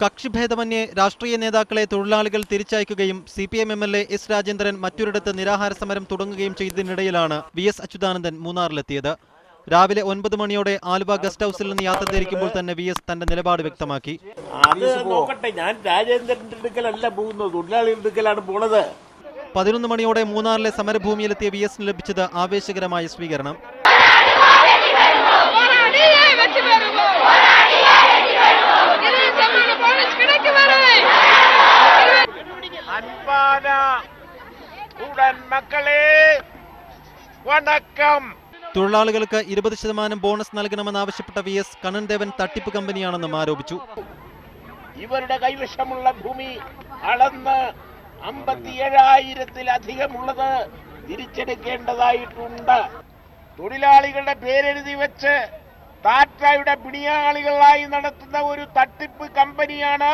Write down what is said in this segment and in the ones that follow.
കക്ഷിഭേദമന്യേ രാഷ്ട്രീയ നേതാക്കളെ തൊഴിലാളികൾ തിരിച്ചയക്കുകയും CPM MLA എസ് രാജേന്ദ്രൻ മറ്റൊരിടത്ത് നിരാഹാര സമരം തുടങ്ങുകയും ചെയ്തതിനിടയിലാണ് VS അച്യുതാനന്ദൻ മൂന്നാറിലെത്തിയത്. രാവിലെ 9 മണിയോടെ ആലുവ ഗസ്റ്റ് ഹൌസിൽ നിന്ന് യാത്ര തിരിക്കുമ്പോൾ തന്നെ VS തന്റെ നിലപാട് വ്യക്തമാക്കി. ഞാൻ രാജേന്ദ്രന്റെ അടുക്കലല്ല പോകുന്നത്, തൊഴിലാളികളുടെ അടുക്കലാണ് പോണത്. 11 മണിയോടെ മൂന്നാറിലെ സമരഭൂമിയിലെത്തിയ VSന് ലഭിച്ചത് ആവേശകരമായ സ്വീകരണം. തൊഴിലാളികൾക്ക് 20% ബോണസ് നൽകണമെന്നാവശ്യപ്പെട്ട VS കണ്ണൻദേവൻ തട്ടിപ്പ് കമ്പനിയാണെന്നും ആരോപിച്ചു. ഇവരുടെ കൈവശമുള്ള ഭൂമി അളന്ന് 57,000-ത്തിലധികമുള്ളത് തിരിച്ചെടുക്കേണ്ടതായിട്ടുണ്ട്. തൊഴിലാളികളുടെ പേരെഴുതി വെച്ച് ടാറ്റയുടെ പിണിയാളികളായി നടത്തുന്ന ഒരു തട്ടിപ്പ് കമ്പനിയാണ്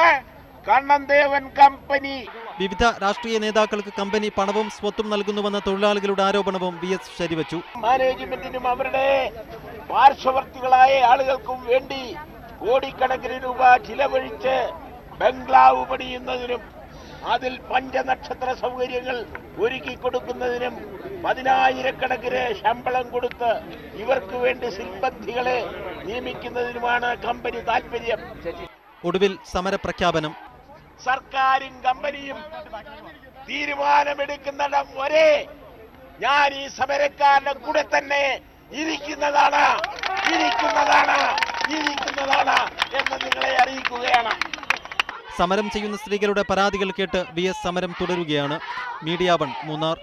കണ്ണൻദേവൻ കമ്പനി. വിവിധ രാഷ്ട്രീയ നേതാക്കൾക്ക് കമ്പനി പണവും സ്വത്തും നൽകുന്നുവെന്ന തൊഴിലാളികളുടെ ആരോപണവും VS ശരിവച്ചു. മാനേജ്മെന്റിനും അവരുടെ പാർശ്വവർത്തികളായ ആളുകൾക്കും വേണ്ടി കോടിക്കണക്കിന് രൂപ ചിലവഴിച്ച് ബംഗ്ലാവ് പണിയുന്നതിനും അതിൽ പഞ്ചനക്ഷത്ര സൗകര്യങ്ങൾ ഒരുക്കി കൊടുക്കുന്നതിനും 10,000-കണക്കിന് ശമ്പളം കൊടുത്ത് ഇവർക്ക് വേണ്ടി സിൽബന്ധികളെ നിയമിക്കുന്നതിനുമാണ് കമ്പനി താൽപര്യം. ഒടുവിൽ സമരപ്രഖ്യാപനം. സർക്കാരും കമ്പനിയും തീരുമാനമെടുക്കുന്നിടം വരെ ഞാൻ ഈ സമരക്കാരുടെ കൂടെ തന്നെ ഇരിക്കുന്നതാണ് എന്ന് നിങ്ങളെ അറിയിക്കുകയാണ്. സമരം ചെയ്യുന്ന സ്ത്രീകളുടെ പരാതികൾ കേട്ട് VS സമരം തുടരുകയാണ്. മീഡിയ 1 മൂന്നാർ.